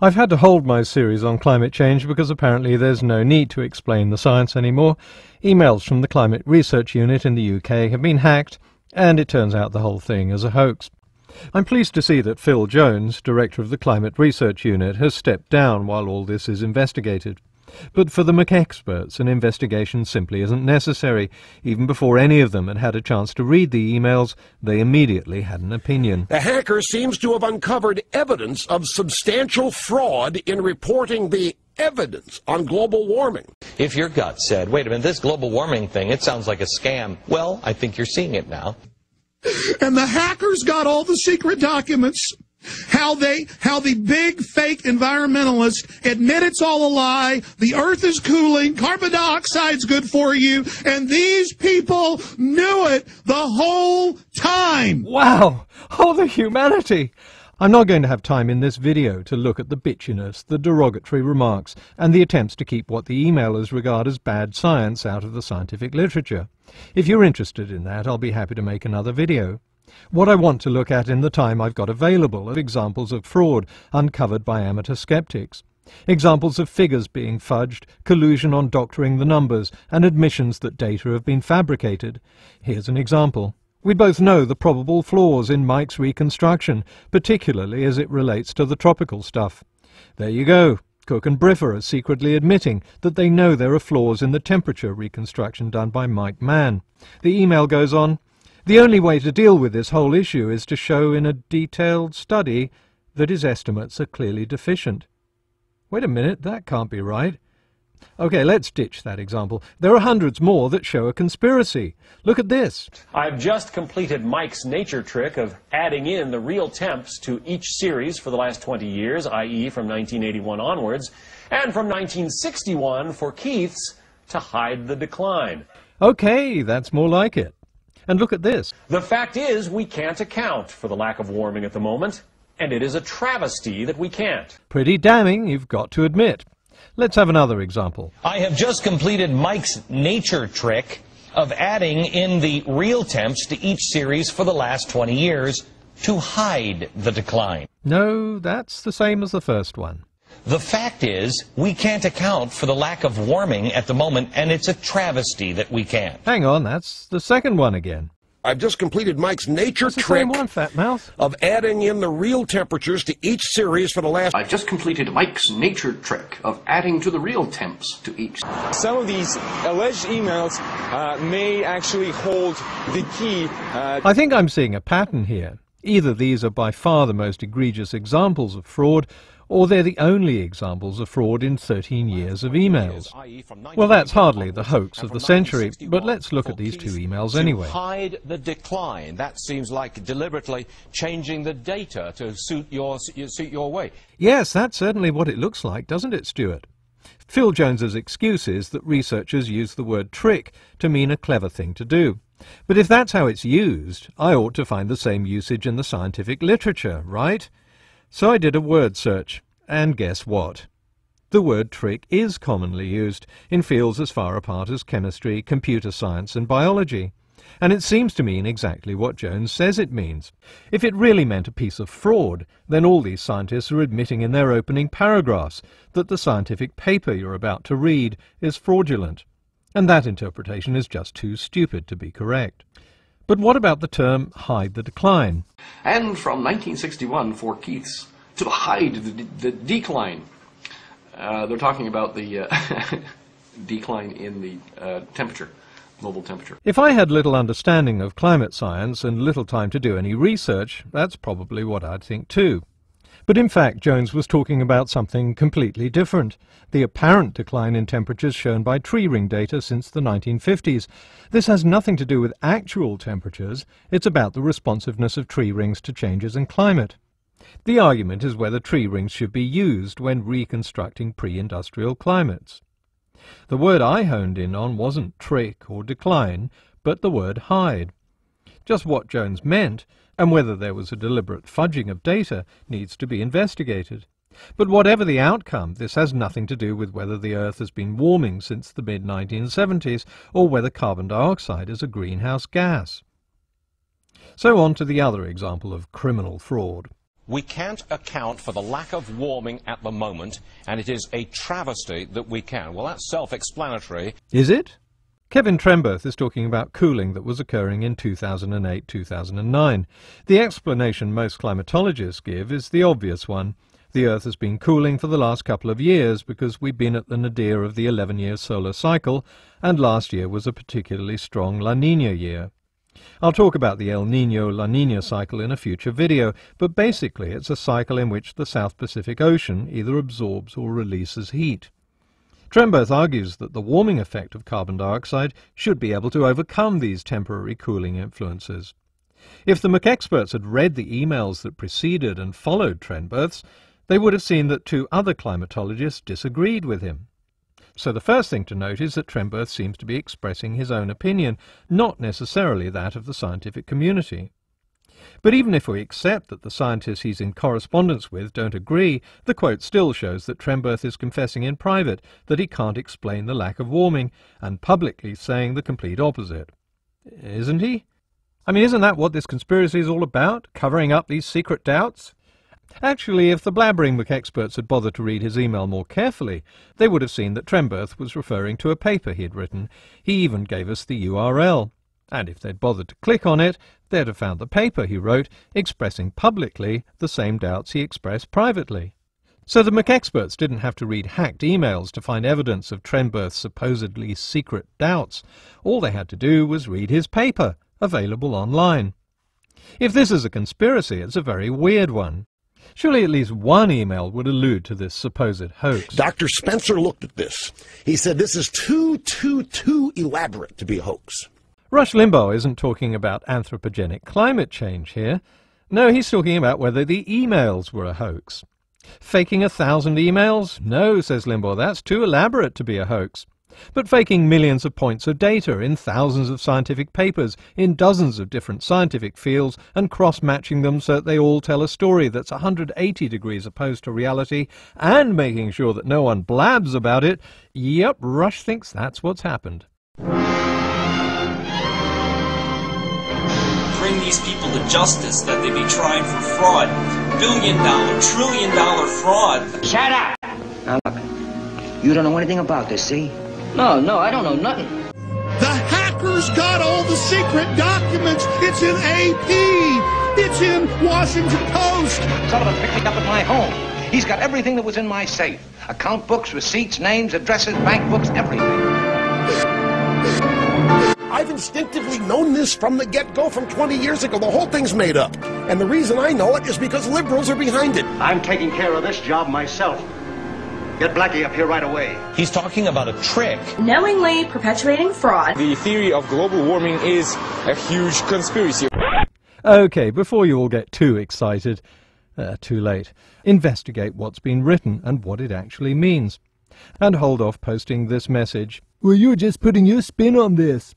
I've had to hold my series on climate change because apparently there's no need to explain the science anymore. Emails from the Climate Research Unit in the UK have been hacked, and it turns out the whole thing is a hoax. I'm pleased to see that Phil Jones, director of the Climate Research Unit, has stepped down while all this is investigated. But for the McExperts, an investigation simply isn't necessary. Even before any of them had had a chance to read the emails, they immediately had an opinion. The hacker seems to have uncovered evidence of substantial fraud in reporting the evidence on global warming. If your gut said, wait a minute, this global warming thing, it sounds like a scam, well, I think you're seeing it now. And the hackers got all the secret documents. How the big fake environmentalists admit it's all a lie, the earth is cooling, carbon dioxide's good for you, and these people knew it the whole time. Wow! Oh, the humanity! I'm not going to have time in this video to look at the bitchiness, the derogatory remarks, and the attempts to keep what the emailers regard as bad science out of the scientific literature. If you're interested in that, I'll be happy to make another video. What I want to look at in the time I've got available are examples of fraud uncovered by amateur skeptics. Examples of figures being fudged, collusion on doctoring the numbers, and admissions that data have been fabricated. Here's an example. We both know the probable flaws in Mike's reconstruction, particularly as it relates to the tropical stuff. There you go. Cook and Briffer are secretly admitting that they know there are flaws in the temperature reconstruction done by Mike Mann. The email goes on, "The only way to deal with this whole issue is to show in a detailed study that his estimates are clearly deficient." Wait a minute, that can't be right. OK, let's ditch that example. There are hundreds more that show a conspiracy. Look at this. I've just completed Mike's nature trick of adding in the real temps to each series for the last 20 years, i.e. from 1981 onwards, and from 1961 for Keith's to hide the decline. OK, that's more like it. And look at this. The fact is, we can't account for the lack of warming at the moment, and it is a travesty that we can't. Pretty damning, you've got to admit. Let's have another example. I have just completed Mike's nature trick of adding in the real temps to each series for the last 20 years to hide the decline. No, that's the same as the first one. The fact is, we can't account for the lack of warming at the moment, and it's a travesty that we can't. Hang on, that's the second one again. I've just completed Mike's nature That's the trick same one, fat mouth. of adding in the real temperatures to each series for the last... I've just completed Mike's nature trick of adding to the real temps to each. Some of these alleged emails may actually hold the key. I think I'm seeing a pattern here. Either these are by far the most egregious examples of fraud, or they're the only examples of fraud in 13 years of emails. Well, that's hardly the hoax of the century, but let's look at these two emails anyway. Hide the decline. That seems like deliberately changing the data to suit your way. Yes, that's certainly what it looks like, doesn't it, Stuart? Phil Jones's excuse is that researchers use the word trick to mean a clever thing to do. But if that's how it's used, I ought to find the same usage in the scientific literature, right? So I did a word search, and guess what? The word trick is commonly used in fields as far apart as chemistry, computer science and biology, and it seems to mean exactly what Jones says it means. If it really meant a piece of fraud, then all these scientists are admitting in their opening paragraphs that the scientific paper you're about to read is fraudulent, and that interpretation is just too stupid to be correct. But what about the term hide the decline? And from 1961 for Keith's to hide the decline. They're talking about the decline in the temperature, global temperature. If I had little understanding of climate science and little time to do any research, that's probably what I'd think too. But in fact, Jones was talking about something completely different, the apparent decline in temperatures shown by tree ring data since the 1950s. This has nothing to do with actual temperatures, it's about the responsiveness of tree rings to changes in climate. The argument is whether tree rings should be used when reconstructing pre-industrial climates. The word I honed in on wasn't trick or decline, but the word hide. Just what Jones meant, and whether there was a deliberate fudging of data, needs to be investigated. But whatever the outcome, this has nothing to do with whether the Earth has been warming since the mid-1970s, or whether carbon dioxide is a greenhouse gas. So on to the other example of criminal fraud. We can't account for the lack of warming at the moment, and it is a travesty that we can. Well, that's self-explanatory. Is it? Kevin Tremberth is talking about cooling that was occurring in 2008-2009. The explanation most climatologists give is the obvious one. The Earth has been cooling for the last couple of years because we've been at the nadir of the 11-year solar cycle, and last year was a particularly strong La Niña year. I'll talk about the El Niño-La Niña cycle in a future video, but basically it's a cycle in which the South Pacific Ocean either absorbs or releases heat. Tremberth argues that the warming effect of carbon dioxide should be able to overcome these temporary cooling influences. If the McExperts had read the emails that preceded and followed Tremberth's, they would have seen that two other climatologists disagreed with him. So the first thing to note is that Tremberth seems to be expressing his own opinion, not necessarily that of the scientific community. But even if we accept that the scientists he's in correspondence with don't agree, the quote still shows that Tremberth is confessing in private that he can't explain the lack of warming, and publicly saying the complete opposite. Isn't he? I mean, isn't that what this conspiracy is all about? Covering up these secret doubts? Actually, if the blabbering McExperts had bothered to read his email more carefully, they would have seen that Tremberth was referring to a paper he'd written. He even gave us the URL. And if they'd bothered to click on it, they'd have found the paper he wrote expressing publicly the same doubts he expressed privately. So the McExperts didn't have to read hacked emails to find evidence of Tremberth's supposedly secret doubts. All they had to do was read his paper, available online. If this is a conspiracy, it's a very weird one. Surely at least one email would allude to this supposed hoax. Dr. Spencer looked at this. He said this is too elaborate to be a hoax. Rush Limbaugh isn't talking about anthropogenic climate change here. No, he's talking about whether the emails were a hoax. Faking 1,000 emails? No, says Limbaugh, that's too elaborate to be a hoax. But faking millions of points of data in thousands of scientific papers in dozens of different scientific fields and cross-matching them so that they all tell a story that's 180 degrees opposed to reality and making sure that no one blabs about it, yep, Rush thinks that's what's happened. Bring these people to justice, that they be tried for fraud. Billion-dollar, trillion-dollar fraud. Shut up! Now look, you don't know anything about this, see? No, I don't know nothing. The hackers got all the secret documents. It's in AP. It's in Washington Post. Sullivan picked me up at my home. He's got everything that was in my safe. Account books, receipts, names, addresses, bank books, everything. I've instinctively known this from the get-go from 20 years ago. The whole thing's made up. And the reason I know it is because liberals are behind it. I'm taking care of this job myself. Get Blackie up here right away. He's talking about a trick. Knowingly perpetuating fraud. The theory of global warming is a huge conspiracy. Okay, before you all get too excited, too late, investigate what's been written and what it actually means. And hold off posting this message, "Well, you're just putting your spin on this."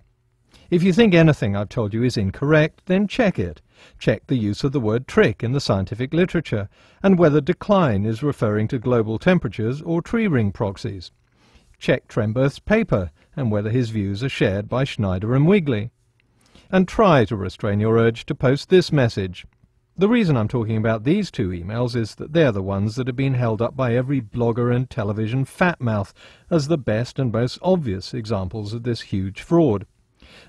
If you think anything I've told you is incorrect, then check it. Check the use of the word trick in the scientific literature, and whether decline is referring to global temperatures or tree ring proxies. Check Tremberth's paper, and whether his views are shared by Schneider and Wigley. And try to restrain your urge to post this message. The reason I'm talking about these two emails is that they're the ones that have been held up by every blogger and television fatmouth as the best and most obvious examples of this huge fraud.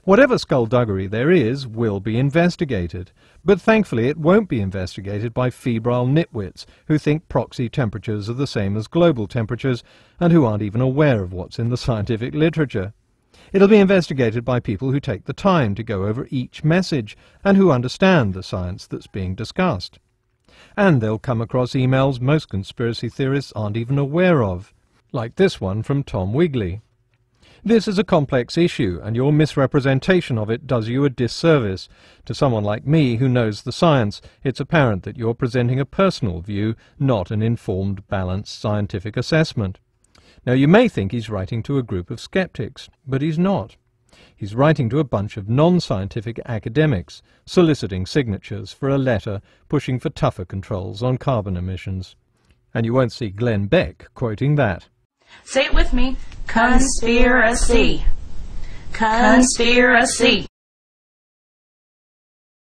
Whatever skullduggery there is will be investigated, but thankfully it won't be investigated by febrile nitwits who think proxy temperatures are the same as global temperatures and who aren't even aware of what's in the scientific literature. It'll be investigated by people who take the time to go over each message and who understand the science that's being discussed. And they'll come across emails most conspiracy theorists aren't even aware of, like this one from Tom Wigley. This is a complex issue, and your misrepresentation of it does you a disservice. To someone like me who knows the science, it's apparent that you're presenting a personal view, not an informed, balanced scientific assessment. Now, you may think he's writing to a group of skeptics, but he's not. He's writing to a bunch of non-scientific academics, soliciting signatures for a letter pushing for tougher controls on carbon emissions. And you won't see Glenn Beck quoting that. Say it with me. Conspiracy. Conspiracy.